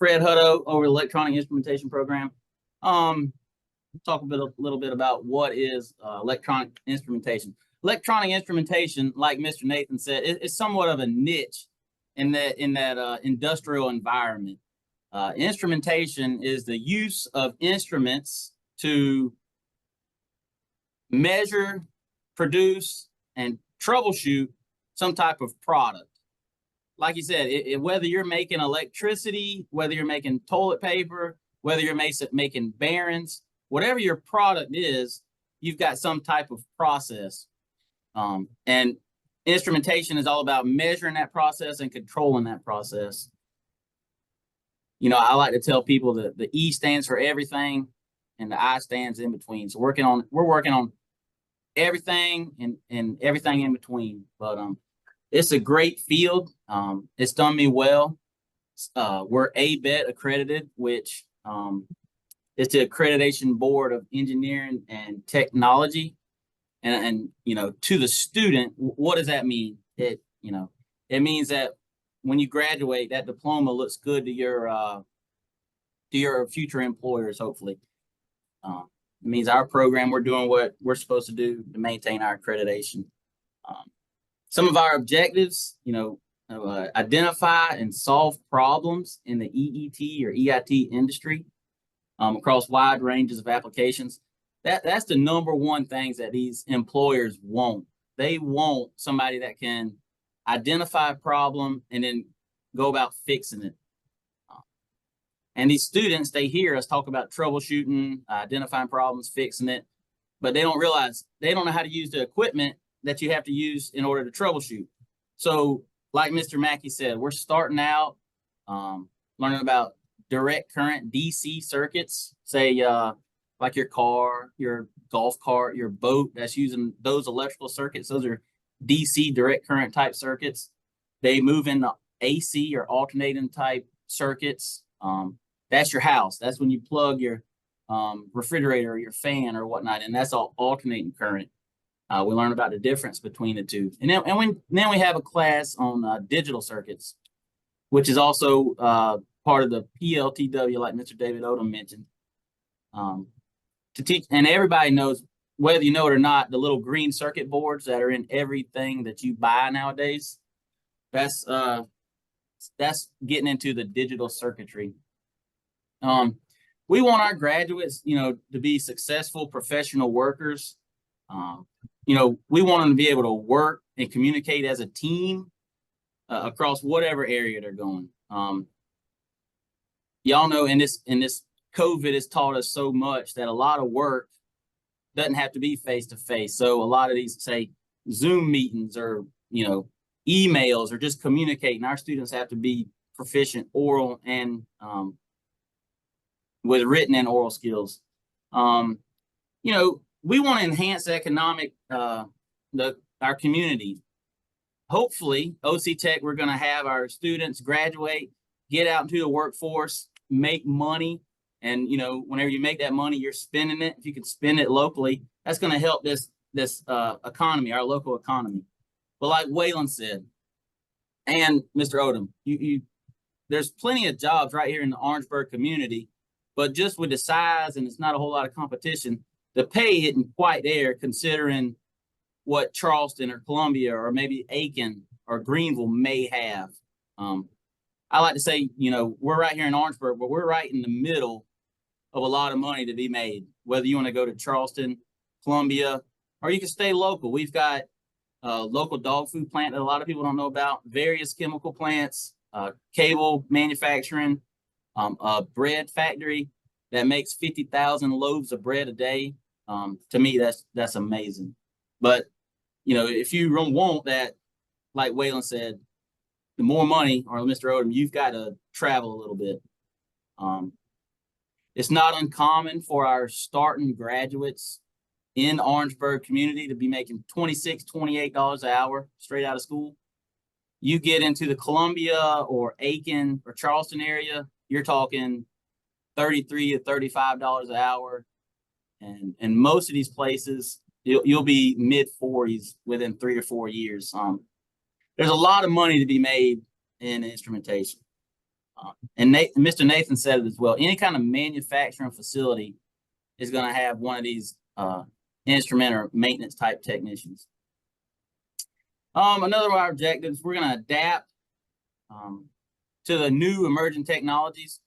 Fred Hutto over the Electronic Instrumentation program. Talk a little bit about what is electronic instrumentation. Electronic instrumentation, like Mr. Nathan said, is somewhat of a niche in that industrial environment. Instrumentation is the use of instruments to measure, produce, and troubleshoot some type of product. Like you said, whether you're making electricity, whether you're making toilet paper, whether you're making bearings, whatever your product is, you've got some type of process. And instrumentation is all about measuring that process and controlling that process. You know, I like to tell people that the E stands for everything and the I stands in between. So we're working on everything and everything in between. But it's a great field. It's done me well. We're ABET accredited, which is the Accreditation Board of Engineering and Technology. And you know, to the student, what does that mean? It means that when you graduate, that diploma looks good to your future employers, hopefully. It means our program, we're doing what we're supposed to do to maintain our accreditation. Some of our objectives, identify and solve problems in the EET or EIT industry across wide ranges of applications. That's the number one things that these employers want. They want somebody that can identify a problem and then go about fixing it. And these students, they hear us talk about troubleshooting, identifying problems, fixing it, but they don't realize they don't know how to use the equipment that you have to use in order to troubleshoot. So like Mr. Mackey said, we're starting out learning about direct current DC circuits, say like your car, your golf cart, your boat that's using those electrical circuits. Those are DC direct current type circuits. They move into AC or alternating type circuits. That's your house. That's when you plug your refrigerator or your fan or whatnot, and that's all alternating current. We learn about the difference between the two. And then we have a class on digital circuits, which is also part of the PLTW, like Mr. David Odom mentioned. To teach, and everybody knows, whether you know it or not, the little green circuit boards that are in everything that you buy nowadays. That's getting into the digital circuitry. We want our graduates, to be successful professional workers. We want them to be able to work and communicate as a team across whatever area they're going. Y'all know in this COVID has taught us so much that a lot of work doesn't have to be face-to-face. So a lot of these, say, Zoom meetings or, emails or just communicating, our students have to be proficient oral and with written and oral skills. We want to enhance economic, our community. Hopefully, OCtech, we're going to have our students graduate, get out into the workforce, make money. And, whenever you make that money, you're spending it. If you can spend it locally, that's going to help this economy, our local economy. But like Waylon said, and Mr. Odom, there's plenty of jobs right here in the Orangeburg community, but just with the size and it's not a whole lot of competition, the pay isn't quite there considering what Charleston or Columbia or maybe Aiken or Greenville may have. I like to say, we're right here in Orangeburg, but we're right in the middle of a lot of money to be made, whether you want to go to Charleston, Columbia, or you can stay local. We've got a local dog food plant that a lot of people don't know about, various chemical plants, cable manufacturing, a bread factory that makes 50,000 loaves of bread a day. To me, that's amazing. But, if you want that, like Waylon said, the more money, or Mr. Odom, you've got to travel a little bit. It's not uncommon for our starting graduates in the Orangeburg community to be making $26, $28 an hour straight out of school. You get into the Columbia or Aiken or Charleston area, you're talking $33 to $35 an hour. And most of these places, you'll be mid-40s within 3 or 4 years. There's a lot of money to be made in instrumentation. And Mr. Nathan said it as well. Any kind of manufacturing facility is going to have one of these instrument or maintenance type technicians. Another of our objectives, we're going to adapt to the new emerging technologies.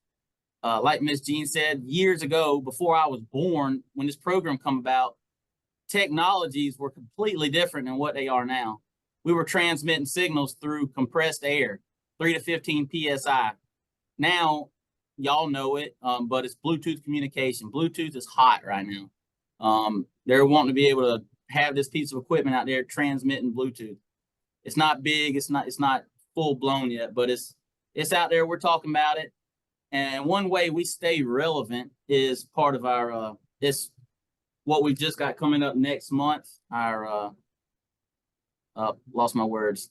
Like Ms. Jean said, years ago, before I was born, when this program come about, technologies were completely different than what they are now. We were transmitting signals through compressed air, 3 to 15 PSI. Now, y'all know it, but it's Bluetooth communication. Bluetooth is hot right now. They're wanting to be able to have this piece of equipment out there transmitting Bluetooth. It's not big, it's not full blown yet, but it's out there. We're talking about it. And one way we stay relevant is part of our this what we've just got coming up next month. Our lost my words.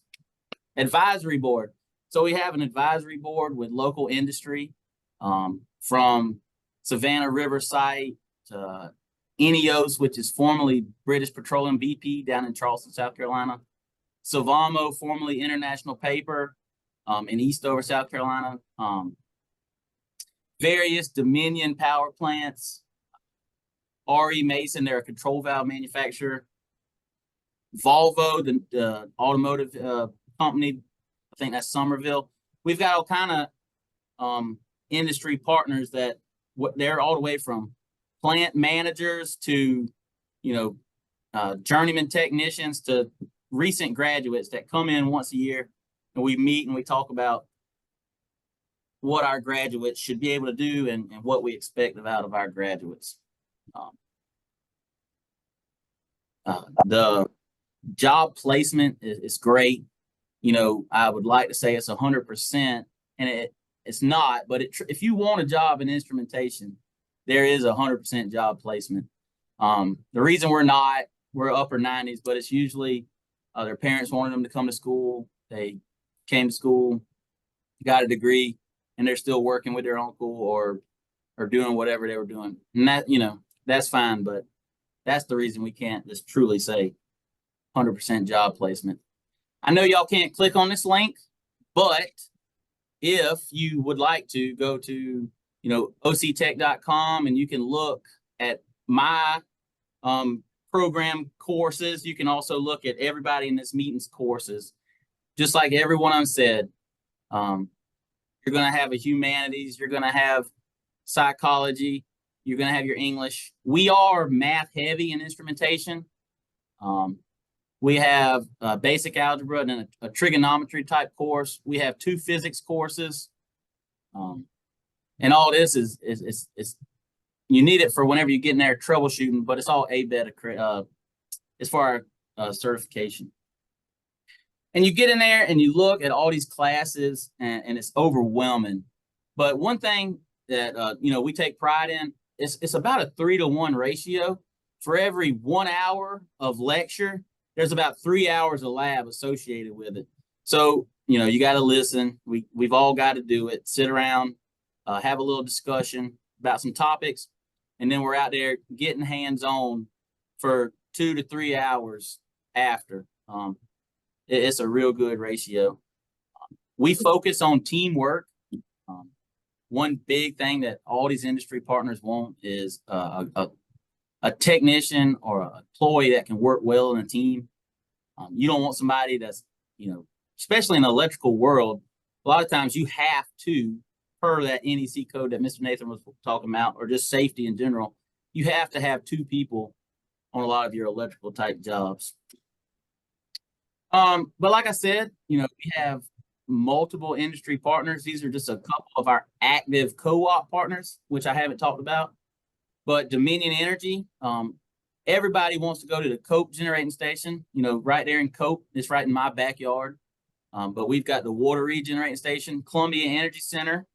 Advisory board. So we have an advisory board with local industry, from Savannah River site to Ineos, which is formerly British Petroleum BP down in Charleston, South Carolina. Savamo, formerly International Paper, in Eastover, South Carolina. Various Dominion power plants. R.E. Mason, they're a control valve manufacturer. Volvo, the automotive company, I think that's Somerville. We've got all kind of industry partners that they're all the way from plant managers to, journeyman technicians to recent graduates that come in once a year, and we meet and we talk about what our graduates should be able to do and what we expect out of our graduates. The job placement is great. I would like to say it's 100%, and it's not. But if you want a job in instrumentation, there is 100% job placement. The reason we're upper 90s, but it's usually their parents wanted them to come to school. They came to school, got a degree, and they're still working with their uncle or doing whatever they were doing. And that, that's fine, but that's the reason we can't just truly say 100% job placement. I know y'all can't click on this link, but if you would like to go to, OCtech.com, and you can look at my program courses. You can also look at everybody in this meeting's courses. Just like everyone said, you're going to have a humanities, you're going to have psychology, you're going to have your English. We are math heavy in instrumentation. We have basic algebra and then a trigonometry type course. We have 2 physics courses. And all this is you need it for whenever you get in there troubleshooting, but it's all ABET as far as certification. And you get in there and you look at all these classes, and it's overwhelming. But one thing that we take pride in, it's about a 3-to-1 ratio. For every 1 hour of lecture, there's about 3 hours of lab associated with it. So you got to listen. We've all got to do it. Sit around, have a little discussion about some topics, and then we're out there getting hands-on for 2 to 3 hours after. It's a real good ratio. We focus on teamwork. One big thing that all these industry partners want is a technician or an employee that can work well in a team. You don't want somebody that's, especially in the electrical world, a lot of times you have to, per that NEC code that Mr. Nathan was talking about, or just safety in general, you have to have 2 people on a lot of your electrical type jobs. But like I said, we have multiple industry partners. These are just a couple of our active co-op partners, which I haven't talked about. But Dominion Energy, everybody wants to go to the Cope generating station, right there in Cope. It's right in my backyard. But we've got the Water Regenerating Station, Columbia Energy Center.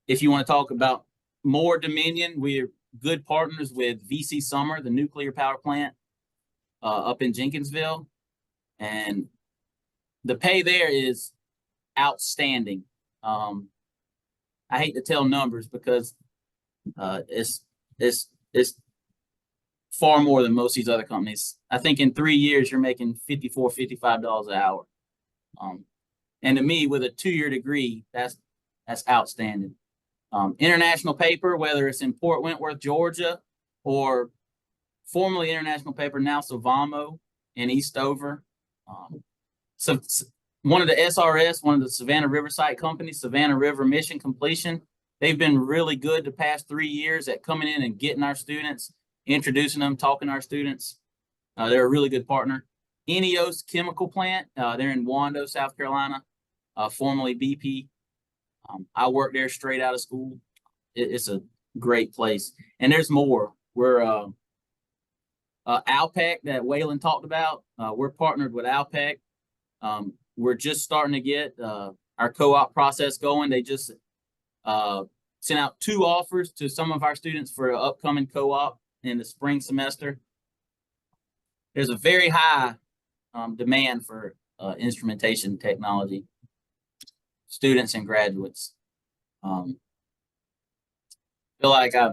If you want to talk about more Dominion, we're good partners with VC Summer, the nuclear power plant up in Jenkinsville. And the pay there is outstanding. I hate to tell numbers because it's far more than most of these other companies. I think in 3 years, you're making $54, $55 an hour. And to me, with a 2-year degree, That's outstanding. International Paper, whether it's in Port Wentworth, Georgia, or formerly International Paper, now Savamo in Eastover. So one of the SRS, one of the Savannah River Site companies, Savannah River Mission Completion, they've been really good the past 3 years at coming in and getting our students, introducing them, talking to our students. They're a really good partner. Eneos Chemical Plant, they're in Wando, South Carolina, formerly BP. I worked there straight out of school. It's a great place. And there's more. We're Alpec that Waylon talked about. We're partnered with Alpec. We're just starting to get our co-op process going. They just sent out 2 offers to some of our students for an upcoming co-op in the spring semester. There's a very high demand for instrumentation technology, students and graduates. Feel like I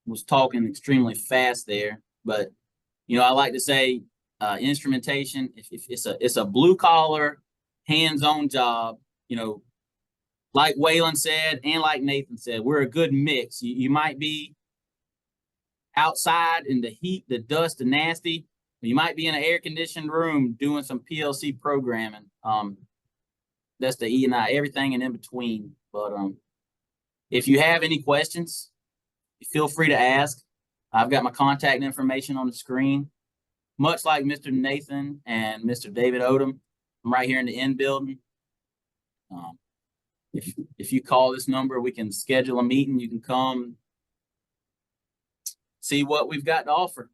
was talking extremely fast there, but I like to say instrumentation, if it's a blue collar, hands-on job, like Waylon said, and like Nathan said, we're a good mix. You might be outside in the heat, the dust, the nasty. You might be in an air-conditioned room doing some PLC programming. That's the E&I, everything and in between. But if you have any questions, feel free to ask. I've got my contact information on the screen. Much like Mr. Nathan and Mr. David Odom, I'm right here in the N building. If you call this number, we can schedule a meeting. You can come see what we've got to offer.